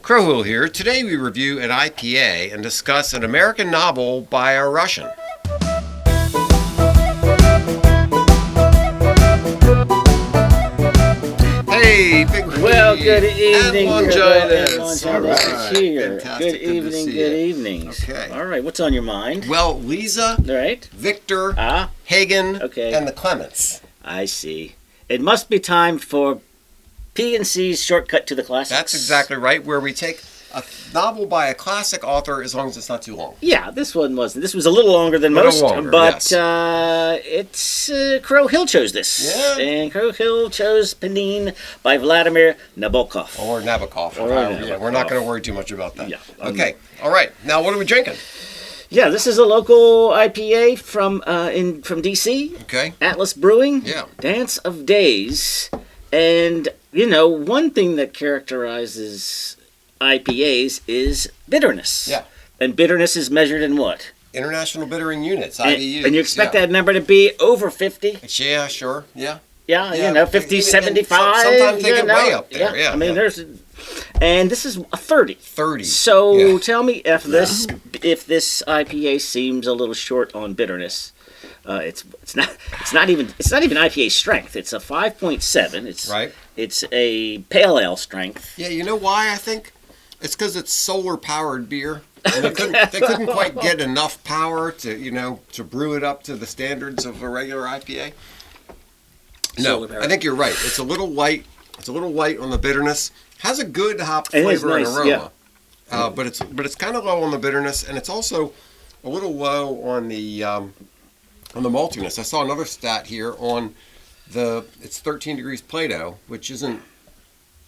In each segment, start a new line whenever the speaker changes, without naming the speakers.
Crowhill here. Today we review an IPA and discuss an American novel by a Russian. Hey, Big
Well, good evening,
and Longinus.
All right. Here.
Fantastic.
Good evening, good evenings.
Okay.
All right, what's on your mind?
Well, Lisa,
All right.
Victor,
Ah,
Hagen,
okay.
and the Clements.
I see. It must be time for P&C's Shortcut to the Classics.
That's exactly right, where we take a novel by a classic author as long as it's not too long.
Yeah, this one wasn't. This was a little longer than
Little
most,
longer,
but
yes.
it's Crow Hill chose this.
Yeah.
And Crow Hill chose Pnin by Vladimir Nabokov.
Or Nabokov.
Or
Yeah, we're not
Nabokov.
going to worry too much about that.
Yeah.
Okay. All right. Now, what are we drinking?
Yeah, this is a local IPA from DC.
Okay.
Atlas Brewing.
Yeah.
Dance of Days. And, one thing that characterizes IPAs is bitterness.
Yeah.
And bitterness is measured in what?
International Bittering Units,
And,
IBUs.
and you expect
yeah.
that number to be over 50?
Yeah, sure. Yeah.
Yeah, 50,
even-
75.
sometimes they get way up there. Yeah.
I mean,
yeah.
and this is a 30.
30.
So
Yeah.
tell me if this IPA seems a little short on bitterness. It's not even IPA strength. It's a 5.7. It's
Right.
It's a pale ale strength.
Yeah, you know why I think? It's because it's solar-powered beer. And they couldn't quite get enough power to brew it up to the standards of a regular IPA. No,
Solar-powered.
I think you're right. It's a little light. It's a little light on the bitterness. Has a good hop
It is
flavor and
nice,
aroma.
yeah.
But it's kind of low on the bitterness, and it's also a little low on the maltiness. I saw another stat here on it's 13 degrees Plato, which isn't.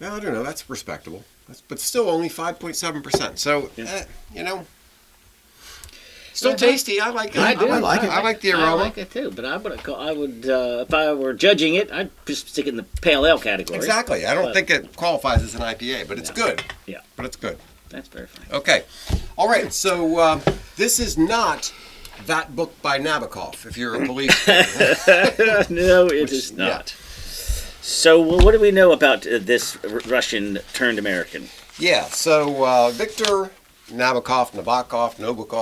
Well, I don't know. That's respectable. But still only 5.7%. So still tasty. I like it.
I do.
I like the aroma.
I like it too, but I would if I were judging it, I'd just stick it in the pale ale category.
Exactly. I don't think it qualifies as an IPA, but it's good.
Yeah.
But it's good.
That's very fine.
Okay. All right. So this is not that book by Nabokov, if you're a police.
No, it is not. So, what do we know about this Russian turned American?
Yeah. So Victor Nabokov,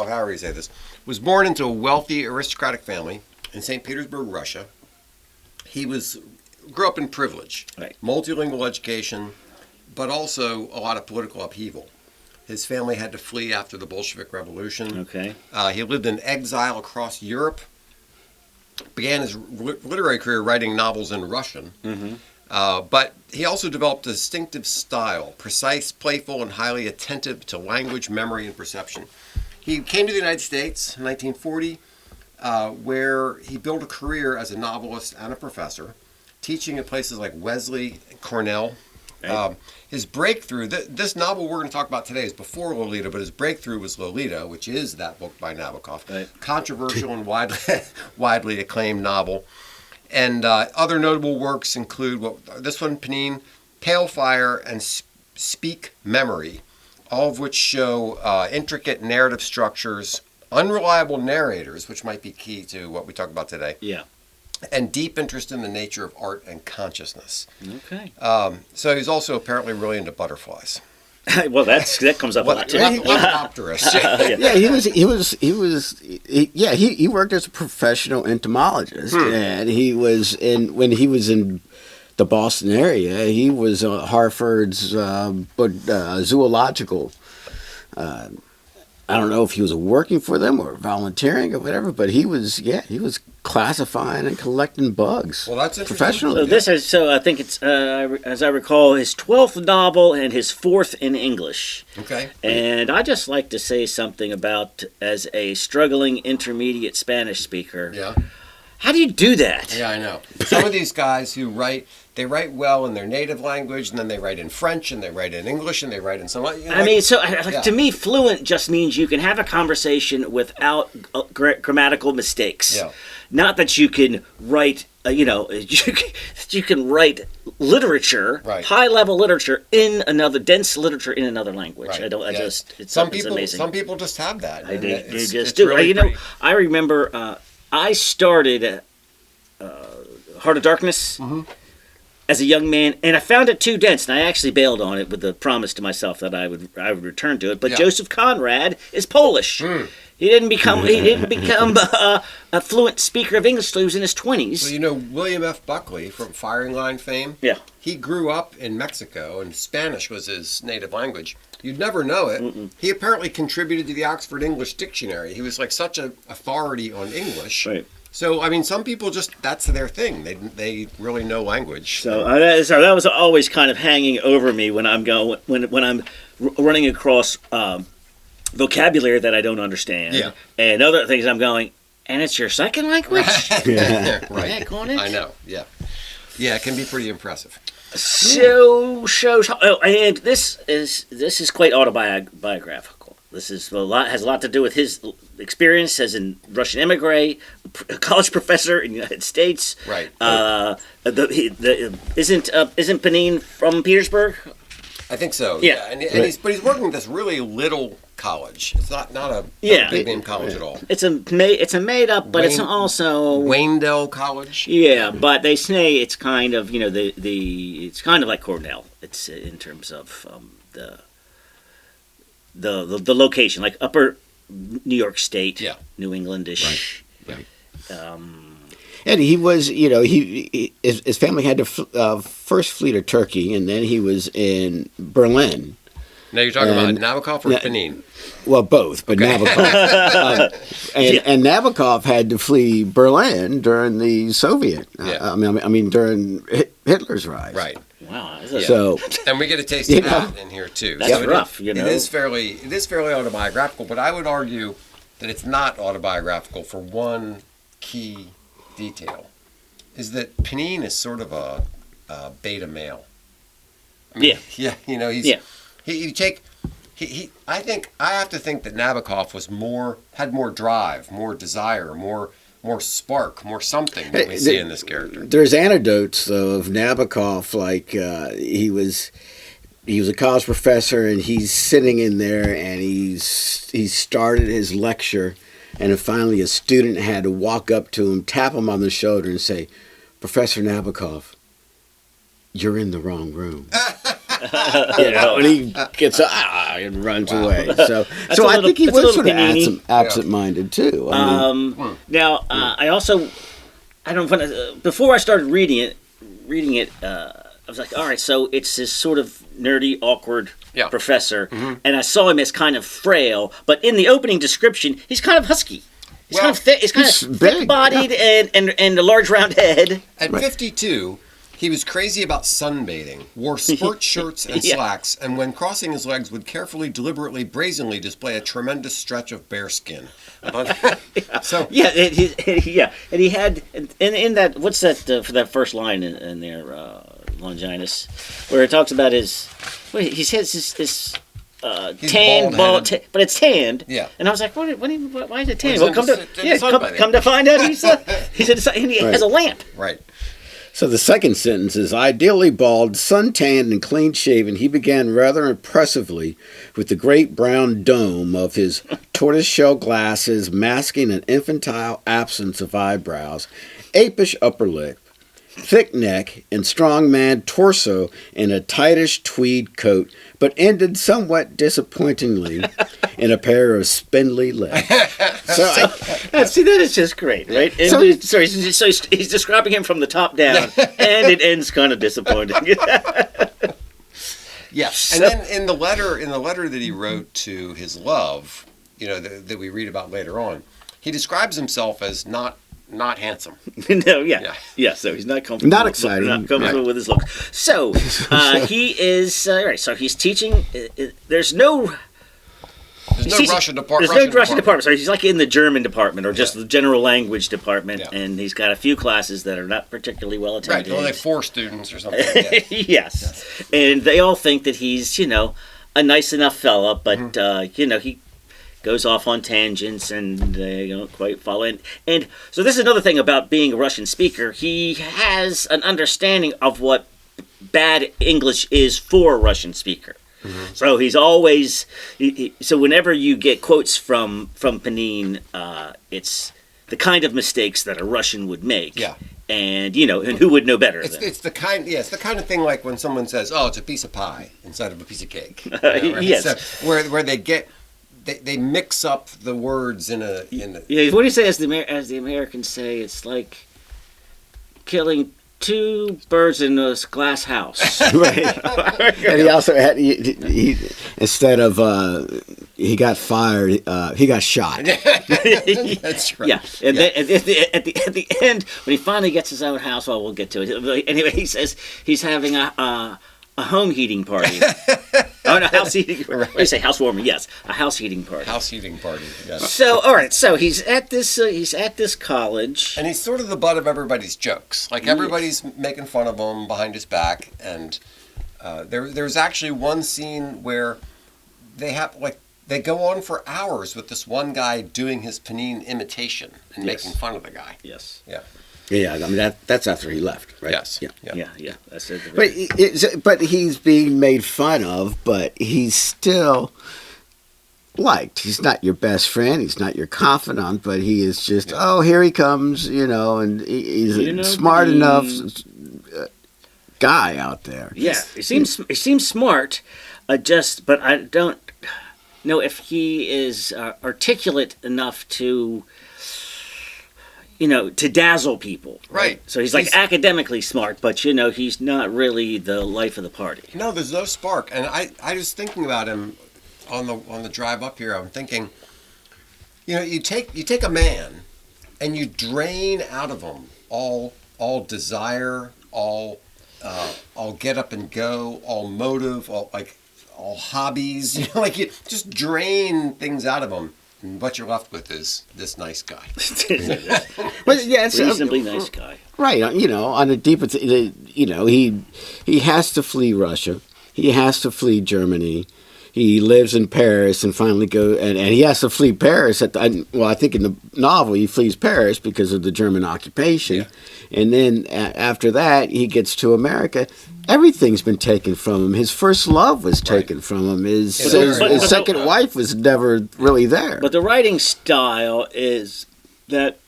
however you say this, was born into a wealthy aristocratic family in St. Petersburg, Russia. He grew up in privilege,
Right.
multilingual education, but also a lot of political upheaval. His family had to flee after the Bolshevik Revolution.
Okay.
He lived in exile across Europe. Began his literary career writing novels in Russian.
Mm-hmm.
But he also developed a distinctive style, precise, playful, and highly attentive to language, memory, and perception. He came to the United States in 1940, where he built a career as a novelist and a professor, teaching at places like Wesley and Cornell.
Right.
His breakthrough, this novel we're going to talk about today is before Lolita, but his breakthrough was Lolita, which is that book by Nabokov.
Right.
Controversial and widely acclaimed novel. And other notable works include this one, Pnin, Pale Fire, and Speak Memory, all of which show intricate narrative structures, unreliable narrators, which might be key to what we talk about today,
Yeah.
and deep interest in the nature of art and consciousness.
Okay.
So he's also apparently really into butterflies.
Well, that comes up a lot too.
Lepidopterist.
Yeah, he worked as a professional entomologist, and when he was in the Boston area, he was Harvard's zoological. I don't know if he was working for them or volunteering or whatever, but he was classifying and collecting bugs.
Well, that's interesting.
Professionally.
So I think it's as I recall his 12th novel and his 4th in English.
Okay.
And I just like to say something about, as a struggling intermediate Spanish speaker.
Yeah.
How do you do that?
Yeah, I know. Some of these guys who write well in their native language, and then they write in French, and they write in English, and they write in some.
To me, fluent just means you can have a conversation without grammatical mistakes.
Yeah.
Not that you can write, you can write literature,
Right.
high-level literature dense literature in another language.
Right.
It's
Some
amazing.
Some people just have that. and
They
it's
just do.
really pretty.
I remember I started Heart of Darkness.
Mm-hmm.
as a young man, and I found it too dense, and I actually bailed on it with the promise to myself that I would return to it. But
Yeah.
Joseph Conrad is Polish. He didn't become a fluent speaker of English till he was in his 20s.
Well, you know, William F. Buckley from Firing Line fame,
Yeah.
he grew up in Mexico, and Spanish was his native language. You'd never know it. He apparently contributed to the Oxford English Dictionary. He was like such an authority on English.
Right.
So, I mean, some people that's their thing. They really know language.
So that was always kind of hanging over me when I'm running across vocabulary that I don't understand,
Yeah.
and other things I'm going. And it's your second language.
Right.
Heck on it.
I know. Yeah. Yeah, it can be pretty impressive.
So and this is quite autobiographical. This is has a lot to do with his experience as a Russian immigrant, a college professor in the United States.
Right.
Isn't Pnin from Petersburg?
I think so.
Yeah.
And he's working at this really little college. It's not a big name college at all.
It's a made up, but it's also
Waynedale College.
Yeah, but they say it's kind of it's kind of like Cornell. It's in terms of the location, like Upper New York State,
Yeah.
New Englandish.
Right.
And he was, his family had to first flee to Turkey, and then he was in Berlin.
Now you're talking
And-
about Nabokov or Pnin?
Well, both, but Nabokov. And Nabokov had to flee Berlin during the Soviet.
Yeah.
I mean during Hitler's rise.
Right.
Wow,
So
And we get a taste of that in here too.
That's
it-
rough,
It is fairly autobiographical, but I would argue that it's not autobiographical for one key detail, is that Pnin is sort of a beta male. I mean,
Yeah.
Yeah. I have to think that Nabokov had more drive, more desire, more spark, more something than we see in this character.
there's anecdotes though of Nabokov, like he was a college professor, and he's sitting in there, and he started his lecture, and then finally a student had to walk up to him, tap him on the shoulder, and say, "Professor Nabokov, you're in the wrong room." And he gets and runs away. So I think he was sort of absent-minded too.
I also, before I started reading it, I was like, all right, so it's this sort of nerdy, awkward professor, and I saw him as kind of frail, but in the opening description, he's kind of husky. He's kind of thick. He's kind of thick-bodied and a large round head.
At 52, he was crazy about sunbathing, wore sport shirts and slacks, and when crossing his legs would carefully, deliberately, brazenly display a tremendous stretch of bare skin. So
and he had in that, what's that for that first line in there, Longinus, where it talks about he says his tan, bald, but it's tanned.
Yeah.
And I was like, why is it tanned?
Well,
Well, come to find out, he has a lamp.
Right.
So the second sentence is, ideally bald, sun-tanned, and clean-shaven, he began rather impressively with the great brown dome of his tortoise-shell glasses masking an infantile absence of eyebrows, apish upper lip, thick neck, and strong-man torso in a tightish tweed coat, but ended somewhat disappointingly in a pair of spindly legs.
See, that is just great, right? And so he's describing him from the top down, and it ends kind of disappointing.
Yes. And then in the letter that he wrote to his love, that we read about later on, he describes himself as not handsome.
Yeah. So he's not comfortable.
Not exciting.
Not comfortable with his looks. So he is right. So he's teaching. There's no
Russian department.
There's no Russian department. So he's like in the German department or just the general language department, and he's got a few classes that are not particularly well attended.
Right, only like 4 students or something.
Yes, and they all think that he's a nice enough fella, but he goes off on tangents and they don't quite follow it. And so this is another thing about being a Russian speaker. He has an understanding of what bad English is for a Russian speaker. Mm-hmm. So he's always... So whenever you get quotes from Pnin, it's the kind of mistakes that a Russian would make.
Yeah.
And and who would know better?
It's the kind of thing like when someone says, "Oh, it's a piece of pie" instead of a piece of cake. Right?
Yes.
So where they mix up the words in a.
Yeah. What do you say as the Americans say? It's like killing two birds in a glass house.
Right. And he also had he instead of he got fired, he got shot.
That's right.
Yeah, and then at the end, when he finally gets his own house, well, we'll get to it. Anyway, he says he's having a home heating party. Oh no, house heating. Right. You say housewarming? Yes, a house heating party.
House heating party. Yes.
So all right, so he's at this college,
and he's sort of the butt of everybody's jokes. Like everybody's making fun of him behind his back, and there's actually one scene where they go on for hours with this one guy doing his Pnin imitation and making fun of the guy.
Yes.
Yeah.
Yeah, I mean that's after he left, right?
Yes.
Yeah. That's it.
But he's being made fun of, but he's still liked. He's not your best friend. He's not your confidant, but he is just here he comes, and he's a smart enough guy out there.
Yeah, he seems smart, but I don't know if he is articulate enough to. To dazzle people.
Right.
So he's academically smart, but he's not really the life of the party.
No, there's no spark. And I was thinking about him on the drive up here. I'm thinking, you take a man and you drain out of him all desire, all get up and go, all motive, all hobbies. You just drain things out of him. And what you're left with is this nice guy.
But yeah, it's
reasonably nice guy.
Right, on a deeper, he has to flee Russia. He has to flee Germany. He lives in Paris and finally and he has to flee Paris I think in the novel he flees Paris because of the German occupation. Yeah. And then after that he gets to America. Everything's been taken from him. His first love was taken from him. His second wife was never really there.
But the writing style is that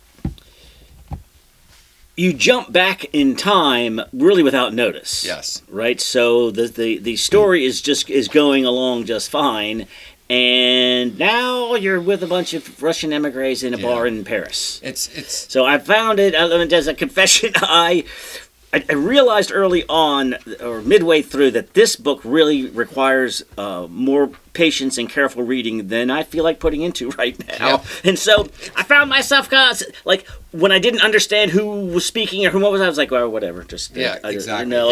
you jump back in time really without notice.
Yes.
Right? So the story is going along just fine, and now you're with a bunch of Russian emigres in a bar in Paris.
It's
So I found it as a confession. I realized early on, or midway through, that this book really requires more patience and careful reading than I feel like putting into right now.
Yeah.
And so I found myself, when I didn't understand who was speaking or what was, I was like, well, whatever. Just
exactly.
A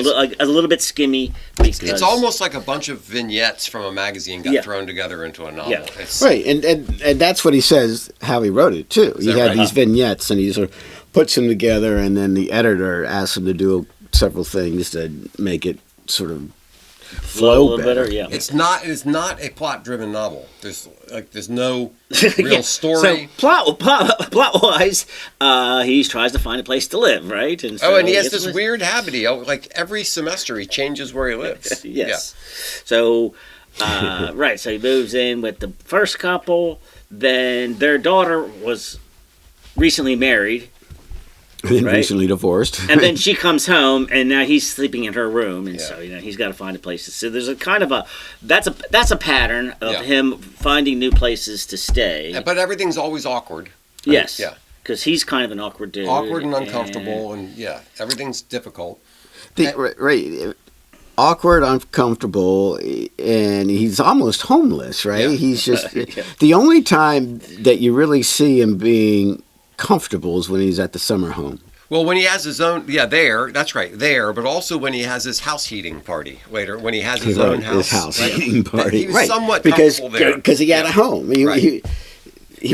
little bit skimmy.
It's almost like a bunch of vignettes from a magazine got thrown together into a novel.
Yeah.
Right, and that's what he says how he wrote it too. He had these vignettes, and he sort of puts them together, and then the editor asks him to do several things to make it sort of flow better.
Yeah.
It's not a plot-driven novel. There's no real story.
So plot-wise, he tries to find a place to live, right? And
and he has this weird habit. Every semester he changes where he lives.
Yes. Yeah. So, so he moves in with the first couple. Then their daughter was recently married.
And recently divorced.
And then she comes home, and now he's sleeping in her room, and so he's got to find a place to stay. There's a kind of that's a pattern of him finding new places to stay.
Yeah, but everything's always awkward.
Right? Yes. Yeah. Because he's kind of an awkward dude.
Awkward and uncomfortable, and everything's difficult.
Awkward, uncomfortable, and he's almost homeless, right?
Yeah.
He's just the only time that you really see him being comfortable is when he's at the summer home.
Well, when he has his own, that's right, but also when he has his house heating party later, when he has his own house.
His house heating party.
He was somewhat comfortable there.
Because he had a home. He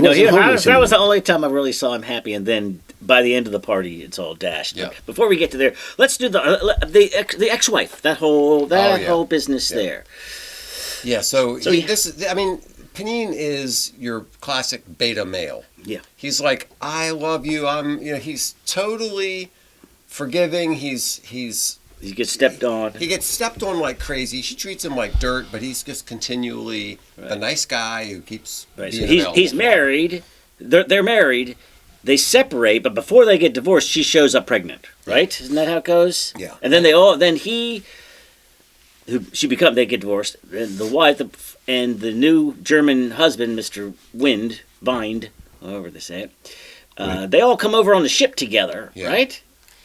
wasn't homeless.
That was the only time I really saw him happy, and then by the end of the party, it's all dashed.
Yeah.
Before we get to there, let's do the ex-wife, that whole business there.
Yeah, Pnin is your classic beta male.
Yeah.
He's like, I love you. He's totally forgiving. He
gets stepped on.
He gets stepped on like crazy. She treats him like dirt, but he's just continually the nice guy who keeps being available.
He's married. They're married, they separate, but before they get divorced, she shows up pregnant, right? Isn't that how it goes?
Yeah.
And then they get divorced. And the wife and the new German husband, Mr. Vind, however they say it, they all come over on the ship together, right?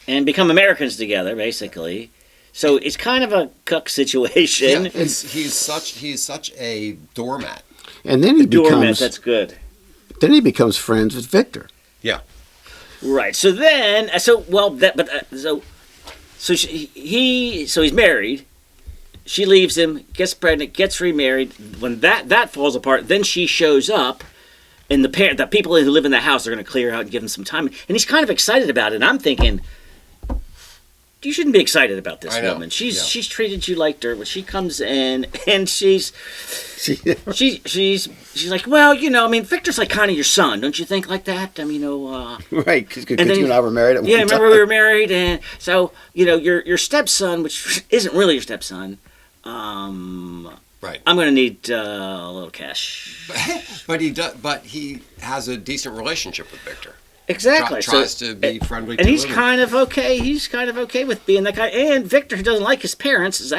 And become Americans together, basically. So it's kind of a cuck situation.
Yeah, he's such a doormat.
And then he becomes
that's good.
Then he becomes friends with Victor.
Yeah.
Right. So he's married. She leaves him, gets pregnant, gets remarried. When that falls apart, then she shows up, and the people who live in the house are going to clear out and give him some time. And he's kind of excited about it. And I'm thinking, you shouldn't be excited about this woman. She's treated you like dirt. When she comes in and she's like, well, Victor's like kind of your son, don't you think like that?
Right, because you and I were married at one time.
Remember we were married, and so your stepson, which isn't really your stepson.
Right.
I'm going to need a little cash.
But he has a decent relationship with Victor.
Exactly.
Tries to be friendly to
him. And he's
women.
kind of okay. He's kind of okay with being that guy. And Victor, who doesn't like his parents, is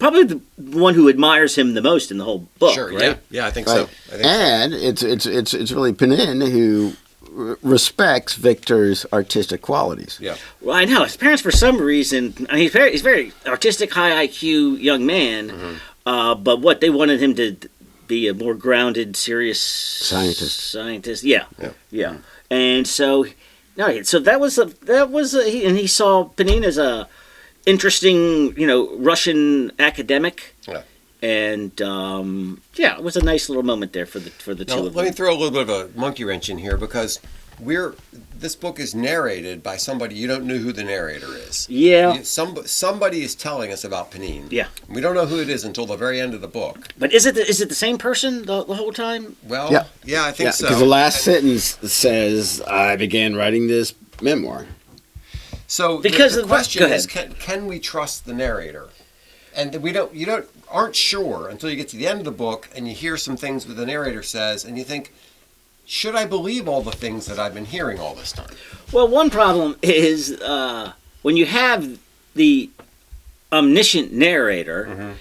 probably the one who admires him the most in the whole book.
Sure.
Right?
Yeah. I think
right.
so.
And it's really Pnin who respects Victor's artistic qualities.
Yeah.
Well, I know his parents, for some reason, he's very artistic, high IQ young man. Mm-hmm. But what they wanted him to be a more grounded, serious scientist. Yeah. And so that was and he saw Pnin as a interesting, Russian academic.
Yeah.
And it was a nice little moment there for the two of them.
Let me throw a little bit of a monkey wrench in here, because this book is narrated by somebody you don't know who the narrator is.
Yeah.
Somebody is telling us about Pnin.
Yeah.
We don't know who it is until the very end of the book.
But is it the same person the whole time?
Well, yeah, I think so.
Because the last sentence says, "I began writing this memoir."
So the question is, can we trust the narrator? And you aren't sure until you get to the end of the book and you hear some things that the narrator says, and you think, should I believe all the things that I've been hearing all this time?
Well, one problem is when you have the omniscient narrator, mm-hmm.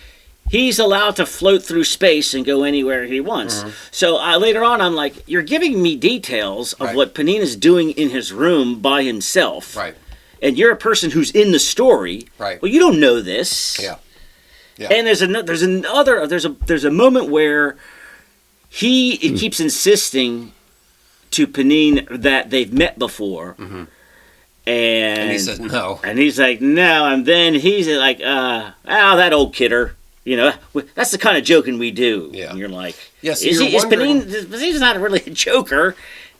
he's allowed to float through space and go anywhere he wants. Mm-hmm. So later on, I'm like, you're giving me details of what Pnin is doing in his room by himself.
Right.
And you're a person who's in the story.
Right.
Well, you don't know this.
Yeah. Yeah.
And there's a moment where he keeps insisting to Pnin that they've met before, mm-hmm. and
he says no,
and he's like no, and then he's like, that old kidder, that's the kind of joking we do.
Yeah.
And you're like,
yes,
Pnin's not really a joker.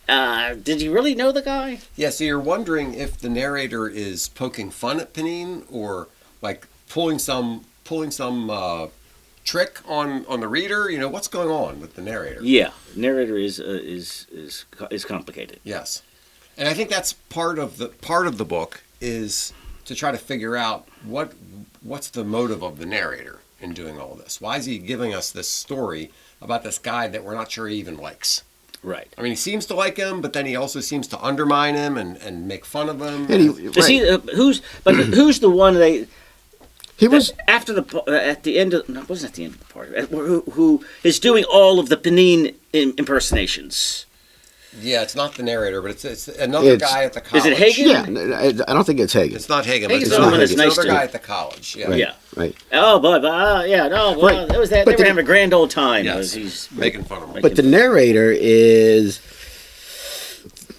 Did you really know the guy?
Yeah, so you're wondering if the narrator is poking fun at Pnin or like pulling some trick on the reader. What's going on with the narrator?
Yeah, narrator is complicated.
Yes, and I think that's part of the book is to try to figure out what's the motive of the narrator in doing all this. Why is he giving us this story about this guy that we're not sure he even likes?
Right.
I mean, he seems to like him, but then he also seems to undermine him and make fun of him.
Who's the one
he was
after at the end of wasn't at the end of the party who is doing all of the Pnin impersonations?
Yeah, it's not the narrator, but it's another guy at the college.
Is it Hagen?
Yeah, I don't think it's Hagen.
It's not Hagen.
Hagen's
But
the one that's
it's
nice
another
to.
guy at the college. Yeah.
Right.
Yeah.
Right.
Oh, but it was that. They were having a grand old time.
Yes.
He's
making fun of him.
But the narrator is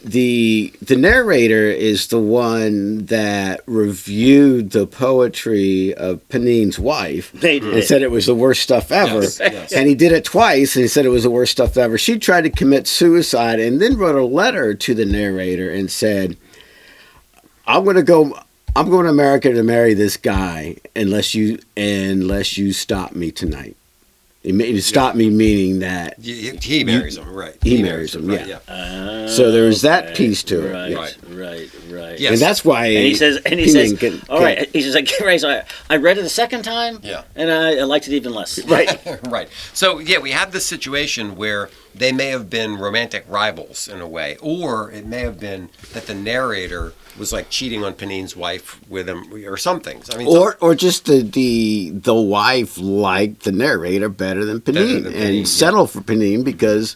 the narrator is the one that reviewed the poetry of Pnin's wife and said it was the worst stuff ever.
Yes.
And he did it twice and he said it was the worst stuff ever. She tried to commit suicide and then wrote a letter to the narrator and said, I'm going to America to marry this guy unless you stop me tonight. Stop me meaning that
he marries him, right?
He marries him,
right,
yeah. So there's that piece to it.
Right. Right.
Yes.
And that's why.
And he says, all right. He says, I read it a second time.
Yeah.
And I liked it even less.
Right.
Right. So, yeah, we have this situation where they may have been romantic rivals in a way, or it may have been that the narrator was like cheating on Pnin's wife with him or some things. I mean,
or just the wife liked the narrator better than Pnin and settled for Pnin because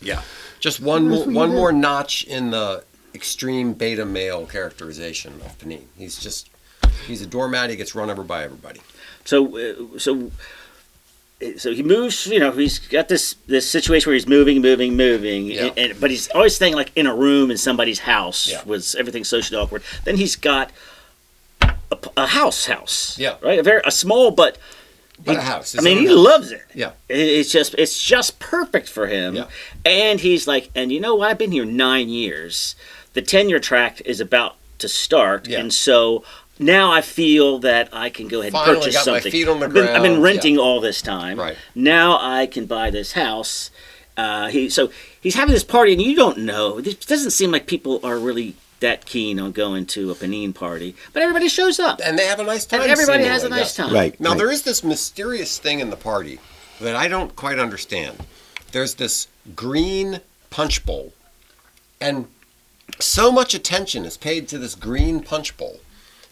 just one more notch in the extreme beta male characterization of Pnin. He's a doormat. He gets run over by everybody.
So he moves. He's got this situation where he's moving, but he's always staying like in a room in somebody's house.
Yeah.
With everything socially awkward. Then he's got a house.
Yeah.
Right. A small but
a house.
He loves it.
Yeah.
It's just perfect for him.
Yeah.
And he's like, and you know what? I've been here 9 years. The tenure track is about to start, and so. Now I feel that I can go ahead and
Finally
purchase
got
something.
my feet on the ground.
I've been renting all this time.
Right.
Now I can buy this house. So he's having this party, and you don't know. It doesn't seem like people are really that keen on going to a Pnin party, but everybody shows up,
and they have a nice time.
And everybody has a nice time.
Right.
Now there is this mysterious thing in the party that I don't quite understand. There's this green punch bowl, and so much attention is paid to this green punch bowl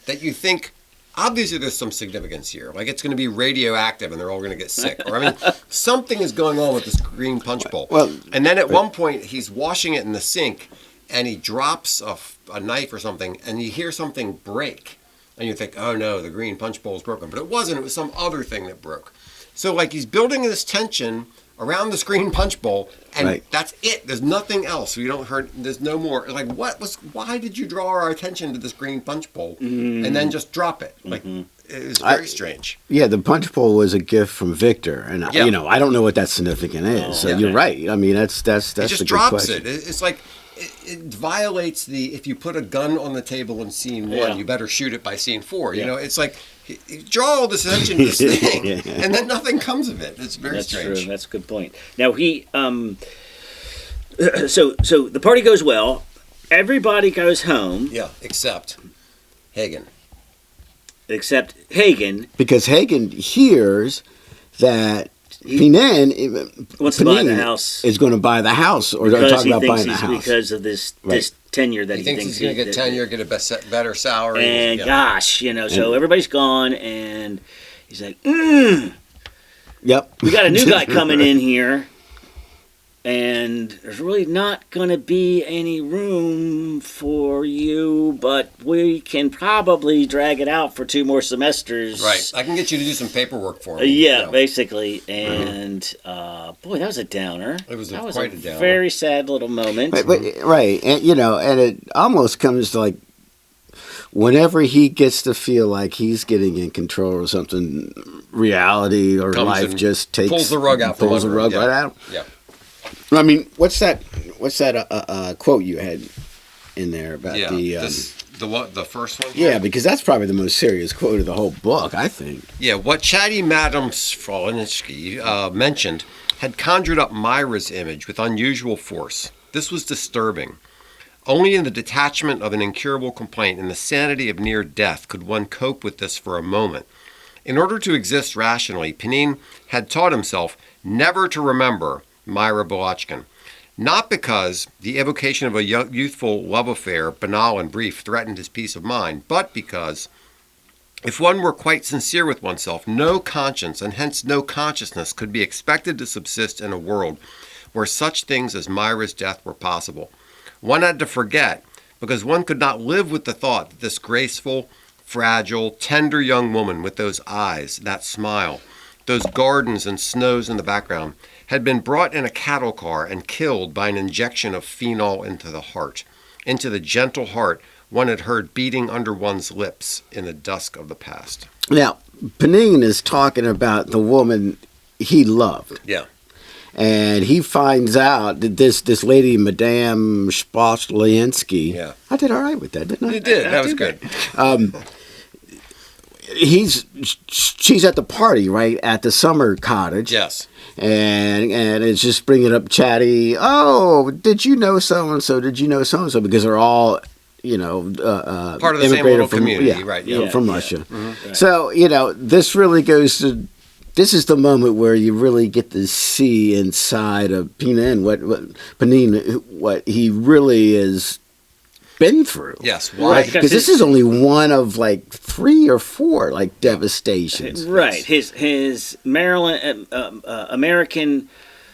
that you think, obviously there's some significance here. Like it's going to be radioactive and they're all going to get sick. Or something is going on with this green punch bowl.
Well,
and then at one point, he's washing it in the sink and he drops a knife or something and you hear something break. And you think, oh no, the green punch bowl is broken. But it wasn't. It was some other thing that broke. So like he's building this tension around the green punch bowl, and that's it. There's nothing else. There's no more. Like, why did you draw our attention to this green punch bowl and then just drop it? Like, it was very strange.
Yeah, the punch bowl was a gift from Victor, and I don't know what that significant is. So you're right. I mean, that's
He just
a good
drops
question.
it. It's like it violates if you put a gun on the table in scene 1, you better shoot it by scene 4. You know, it's like. You draw all this attention to this thing, and then nothing comes of it. It's very strange.
That's true. That's a good point. Now so the party goes well. Everybody goes home.
Yeah, except Hagen.
Because Hagen hears that Pnin
wants to buy the house.
Is going to buy the house, or they're talking about buying the house
because of this tenure that he thinks
he's going to get tenure, get a better salary,
and gosh, so everybody's gone, and he's like, Yep, we got a new guy coming in here. And there's really not going to be any room for you, but we can probably drag it out for 2 more semesters.
Right. I can get you to do some paperwork for me.
Basically. And, boy, that was a downer.
It was
quite
a downer.
Very sad little moment.
Right. And, and it almost comes to like, whenever he gets to feel like he's getting in control or something, reality or life just
pulls the rug out.
Pulls the rug right out.
Yeah.
I mean, what's that quote you had in there about
the first one?
Yeah, because that's probably the most serious quote of the whole book, I think.
Yeah, what Chatty Madam Svrolinsky mentioned had conjured up Myra's image with unusual force. This was disturbing. Only in the detachment of an incurable complaint and the sanity of near death could one cope with this for a moment. In order to exist rationally, Pnin had taught himself never to remember Myra Bolochkin. Not because the evocation of a youthful love affair, banal and brief, threatened his peace of mind, but because, if one were quite sincere with oneself, no conscience, and hence no consciousness, could be expected to subsist in a world where such things as Myra's death were possible. One had to forget, because one could not live with the thought that this graceful, fragile, tender young woman with those eyes, that smile, those gardens and snows in the background, had been brought in a cattle car and killed by an injection of phenol into the gentle heart one had heard beating under one's lips in the dusk of the past.
Now, Pnin is talking about the woman he loved.
Yeah.
And he finds out that this lady, Madame Svrolinsky, I did all right with that, didn't I?
You did. That was good.
She's at the party, right, at the summer cottage.
Yes.
And it's just bringing up Chatty. Oh, did you know so and so? Did you know so and so? Because they're all
Part of the same little community, right?
Yeah, from Russia.
Right.
So this really goes to. This is the moment where you really get to see inside of Pnin what he really has been through.
Yes,
Right,
Because this is only one of like 3 or 4 like devastations.
Right. His Maryland American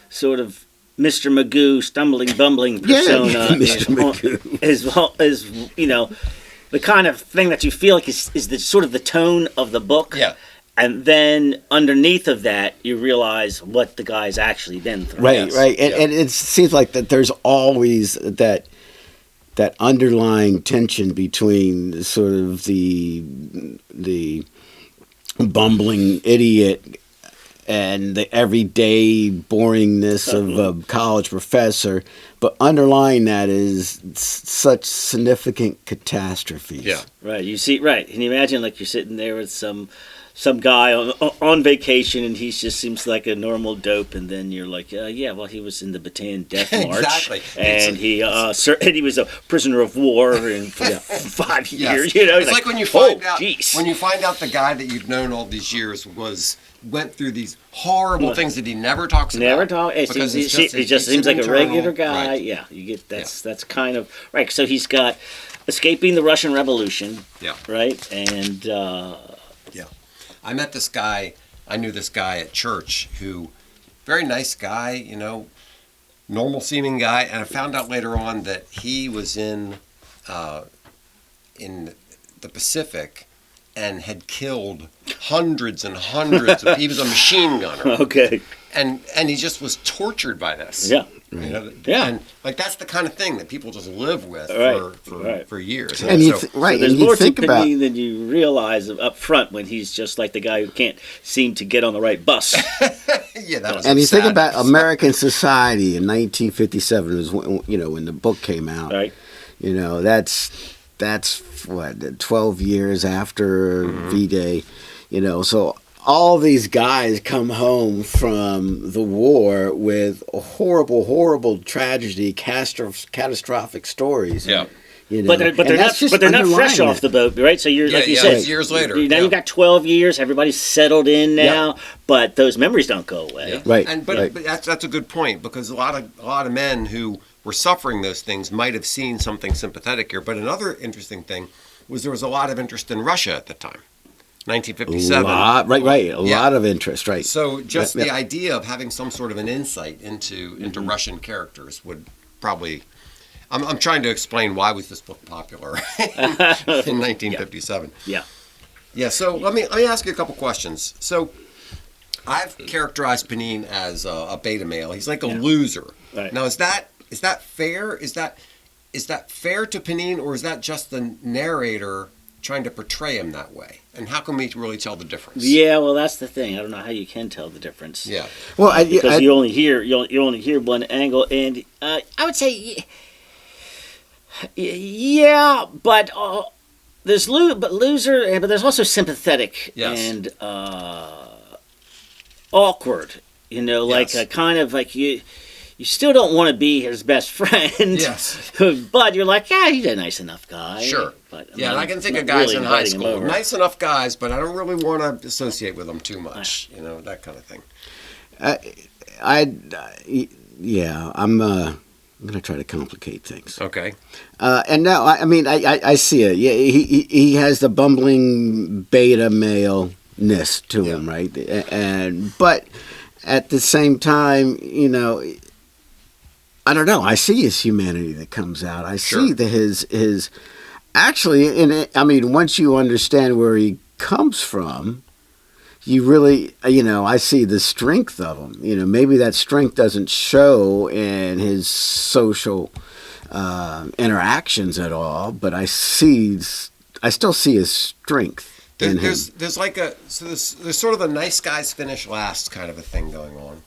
sort of Mr. Magoo stumbling bumbling persona
Mr. Magoo.
is the kind of thing that you feel like is the sort of the tone of the book.
Yeah.
And then underneath of that, you realize what the guy's actually been through.
Right,
Yes.
right, and it seems like that there's always that underlying tension between sort of the bumbling idiot and the everyday boringness of a college professor, but underlying that is such significant catastrophes.
Yeah.
Right. You see. Right. And you imagine like you're sitting there with some guy on vacation, and he just seems like a normal dope, and then you're like, yeah, well, he was in the Bataan Death March,
Exactly.
and he was a prisoner of war in 5 years.
Yes. It's like when you find out
geez.
when you find out the guy that you've known all these years went through these horrible things that he never talks about.
Never talk.
Because
He just seems like a
internal-
regular guy.
Right.
Yeah, you get that's kind of right. So he's got escaping the Russian Revolution.
Yeah.
Right, and
Yeah. I met this guy. I knew this guy at church who, very nice guy, normal seeming guy, and I found out later on that he was in the Pacific and had killed hundreds and hundreds of. He was a machine gunner.
okay.
And he just was tortured by this.
Yeah. Yeah.
And that's the kind of thing that people just live with
Right.
for years.
And you
So-
right,
So there's
and you
more to
think about
Pnin than you realize up front when he's just like the guy who can't seem to get on the right bus.
yeah, that was.
and you think
sad.
about American society in 1957 was when the book came out.
Right.
That's what 12 years after V-Day. So all these guys come home from the war with horrible tragedy, catastrophic stories.
Yeah.
But they're not fresh off the boat, right? So you're like you said,
it's years later.
Now you've got 12 years. Everybody's settled in now, but those memories don't go away.
Yeah.
Right.
But that's a good point, because a lot of men who were suffering those things might have seen something sympathetic here. But another interesting thing was there was a lot of interest in Russia at the time, 1957.
A lot of interest, right?
So just
Yep.
the idea of having some sort of an insight into Russian characters would probably. I'm trying to explain why was this book popular in 1957.
Yeah.
Yeah. So let me ask you a couple questions. So I've characterized Pnin as a beta male. He's like a loser.
Right.
Now is that fair? Is that fair to Pnin, or is that just the narrator trying to portray him that way? And how can we really tell the difference?
Yeah, well, that's the thing. I don't know how you can tell the difference.
Yeah.
Well,
Because you only hear one angle, and I would say, yeah, but there's loser, but there's also sympathetic and awkward. Like a kind of like you still don't want to be his best friend.
Yes.
But you're like, yeah, he's a nice enough guy.
Sure.
But,
Yeah, and I can think
not
of guys
really
in high
inviting him
school,
over.
nice enough guys, but I don't really want to associate with them too much. That kind of thing.
I'm going to try to complicate things.
Okay.
And now, I see it. Yeah, he has the bumbling beta male-ness to him, right? But at the same time, I don't know. I see his humanity that comes out. I see that his actually, once you understand where he comes from, you really, I see the strength of him. Maybe that strength doesn't show in his social interactions at all, but I still see his strength in him.
There's sort of a nice guys finish last kind of a thing going on,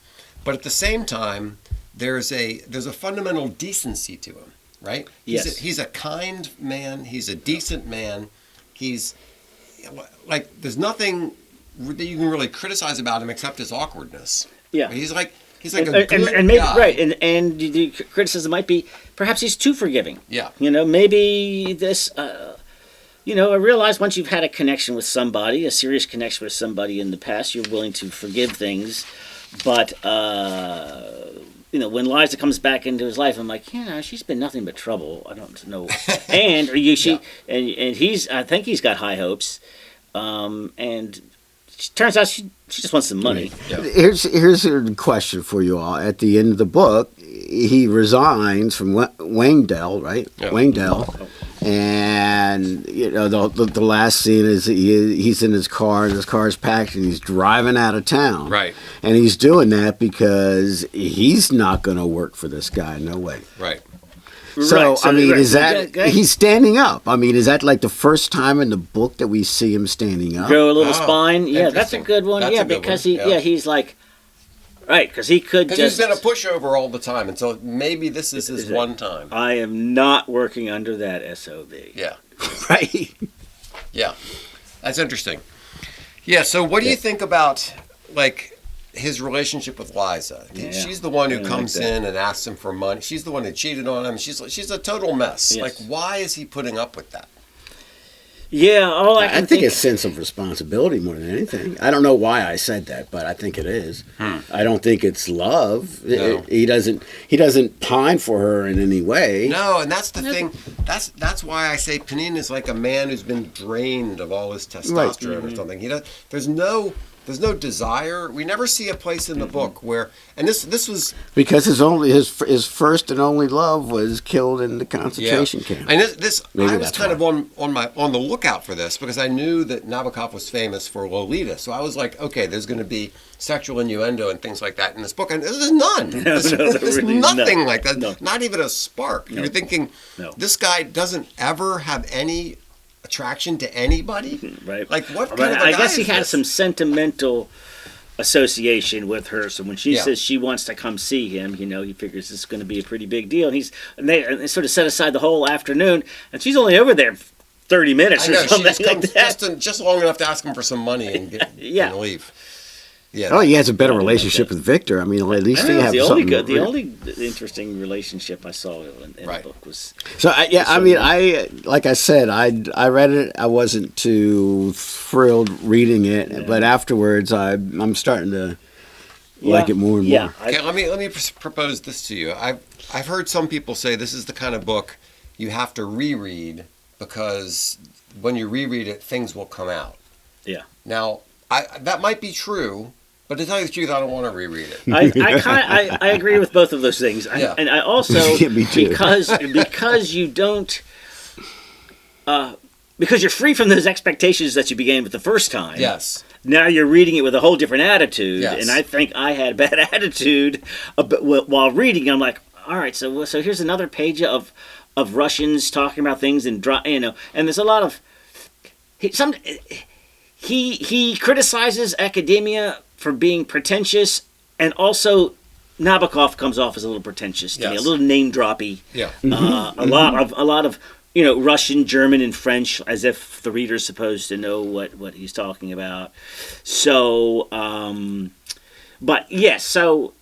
but at the same time, there's a fundamental decency to him, right?
Yes.
He's a kind man. He's a decent man. He's like, there's nothing that you can really criticize about him except his awkwardness.
Yeah.
He's like, He's like a good
and maybe
guy.
right, and the criticism might be perhaps he's too forgiving.
Yeah.
Maybe this. I realize once you've had a connection with somebody, a serious connection with somebody in the past, you're willing to forgive things. But, when Liza comes back into his life, I'm like, she's been nothing but trouble. I don't know. And and I think he's got high hopes. And it turns out she just wants some money.
Yeah.
Here's a question for you all. At the end of the book, he resigns from Wayndell, right?
Yeah.
Wayndell. And the last scene is he's in his car and his car's packed and he's driving out of town.
Right.
And he's doing that because he's not going to work for this guy. No way.
Right.
So,
Right,
I mean, is
okay.
that he's standing up? I mean, is that like the first time in the book that we see him standing up?
Grow a little
Oh,
spine. Yeah, that's a
interesting.
good one.
That's
yeah,
a good
because
one.
he's like, right, because he could
Because
just.
he's been a pushover all the time, and so maybe this is his one time.
I am not working under that SOB.
Yeah.
Right.
Yeah. That's interesting. Yeah, so what do you think about, like, his relationship with Liza?
Yeah.
She's the one who
I like
comes
that.
in and asks him for money. She's the one who cheated on him. She's a total mess.
Yes.
Like, why is he putting up with that?
Yeah, all I
I
can
think it's sense of responsibility more than anything. I don't know why I said that, but I think it is. I don't think it's love.
No.
He doesn't pine for her in any way.
No, and that's the thing. That's why I say Pnin is like a man who's been drained of all his testosterone or something. There's no desire. We never see a place in the book where, and this was
Because his first and only love was killed in the concentration camp.
And this
Maybe
I was
that's
kind of on the lookout for this because I knew that Nabokov was famous for Lolita. So I was like, okay, there's going to be sexual innuendo and things like that in this book, and there's none. There's
really
nothing
none.
like that.
No.
Not even a spark.
No.
You're thinking
No.
this guy doesn't ever have any attraction to anybody.
Right.
Like what?
But
Kind of a
I
guy
guess he
is
had
this?
some sentimental association with her. So when she
Yeah.
says she wants to come see him, he figures this is going to be a pretty big deal. And they sort of set aside the whole afternoon, and she's only over there 30 minutes
I
or
know, she
something
just
like
comes
that.
just long enough to ask him for some money and
Yeah.
and leave. Yeah.
Oh, he has a better
Yeah,
relationship with Victor. I mean, at least
I
they
know,
have
the only
something.
good, the only interesting relationship I saw in
Right.
the book was
So like I said, I read it. I wasn't too thrilled reading it, but afterwards, I'm starting to like it more and more.
Yeah,
Okay, let me propose this to you. I've heard some people say this is the kind of book you have to reread because when you reread it, things will come out.
Yeah.
Now, that might be true, but to tell you the truth, I don't want to reread it.
I agree with both of those things.
Yeah.
And I also
Yeah, me too.
because you don't because you're free from those expectations that you began with the first time.
Yes.
Now you're reading it with a whole different attitude,
Yes.
and I think I had a bad attitude while reading. I'm like, all right, so here's another page of Russians talking about things and and there's a lot of he criticizes academia for being pretentious, and also Nabokov comes off as a little pretentious to me, a
Yes.
little name droppy.
Yeah.
A lot of Russian, German, and French, as if the reader's supposed to know what he's talking about. So, but yes, so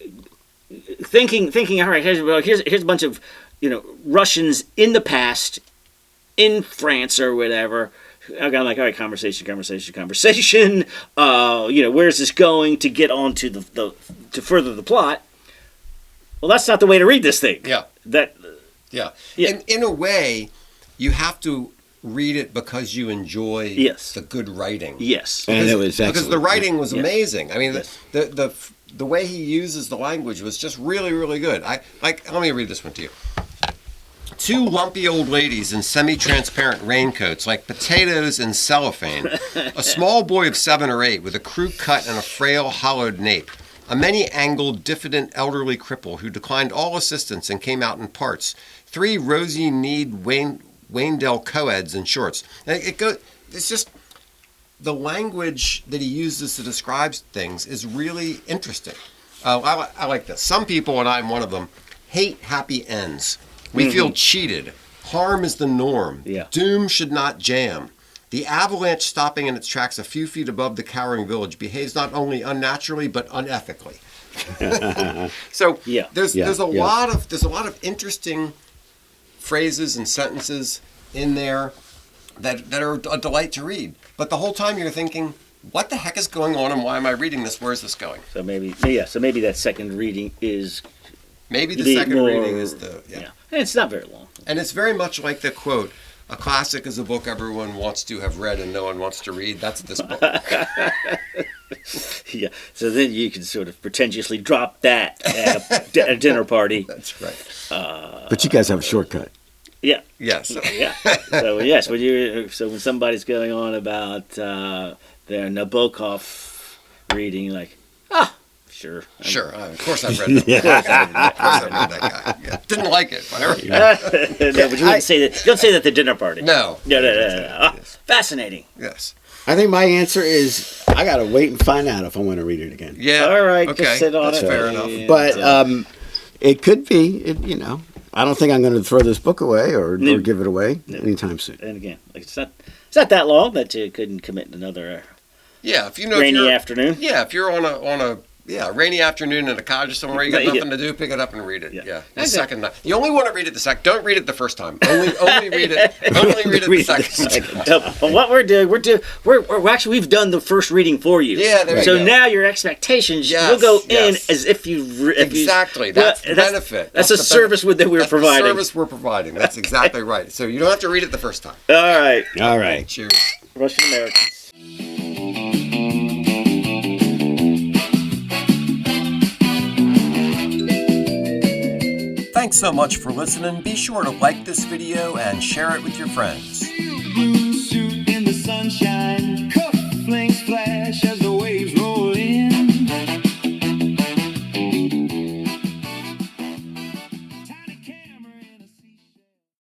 thinking. All right, here's a bunch of Russians in the past, in France or whatever. I'm like, all right, conversation. Where's this going to get on to to further the plot? Well, that's not the way to read this thing.
Yeah.
Yeah.
In a way, you have to read it because you enjoy the good writing.
Yes.
And it was
because
excellent.
the writing was
Yes.
amazing. I mean,
Yes.
the way he uses the language was just really, really good. Let me read this one to you. Two lumpy old ladies in semi-transparent raincoats like potatoes in cellophane. A small boy of 7 or 8 with a crew cut and a frail, hollowed nape. A many-angled, diffident elderly cripple who declined all assistance and came out in parts. 3 rosy-kneed Wayndell co-eds in shorts. It's just the language that he uses to describe things is really interesting. I like this. Some people, and I'm one of them, hate happy ends. We feel cheated. Harm is the norm.
Yeah.
Doom should not jam. The avalanche stopping in its tracks a few feet above the cowering village behaves not only unnaturally but unethically. So
Yeah.
there's a
Yeah.
lot of interesting phrases and sentences in there that are a delight to read. But the whole time you're thinking, what the heck is going on and why am I reading this? Where is this going?
So maybe that second reading is
Maybe the
the
second
more-
reading is the
yeah. And it's not very long.
And it's very much like the quote, a classic is a book everyone wants to have read and no one wants to read. That's this book.
Yeah. So then you can sort of pretentiously drop that at a dinner party.
That's right.
But you guys have a shortcut.
Yeah.
Yes.
Yeah. So yes, when somebody's going on about their Nabokov reading, like, sure.
Sure. Of course I've read that. Of course I've read that guy. Yeah. Didn't like it, but I read it.
No, but you wouldn't say that. You don't say that at the dinner party.
No.
No.
Yes.
Fascinating.
Yes.
I think my answer is I gotta wait and find out if I want to read it again.
Yeah.
All right.
Okay.
Just sit on
That's
it.
fair enough.
But it could be, I don't think I'm going to throw this book away or give it away anytime soon.
And again, like, it's not that long that you couldn't commit another
Yeah. If
rainy afternoon.
Yeah. If you're on a rainy afternoon in a cottage somewhere, you got
Yeah.
nothing to do, pick it up and read it.
Yeah.
Yeah. The
Okay.
second time. You only want to read it the second. Don't read it the first time. Only read it. Only read it the second time.
Well, what we're doing, we're actually we've done the first reading for you.
Yeah, there you
So
go.
now your expectations
Yes,
will go
yes.
in as if you
Exactly. That's the benefit.
That's a service that we're
That's
providing.
the service we're providing. That's exactly right. So you don't have to read it the first time.
All right,
All right.
Cheers.
Russian Americans.
Thanks so much for listening. Be sure to like this video and share it with your friends.
Blue suit in the sunshine.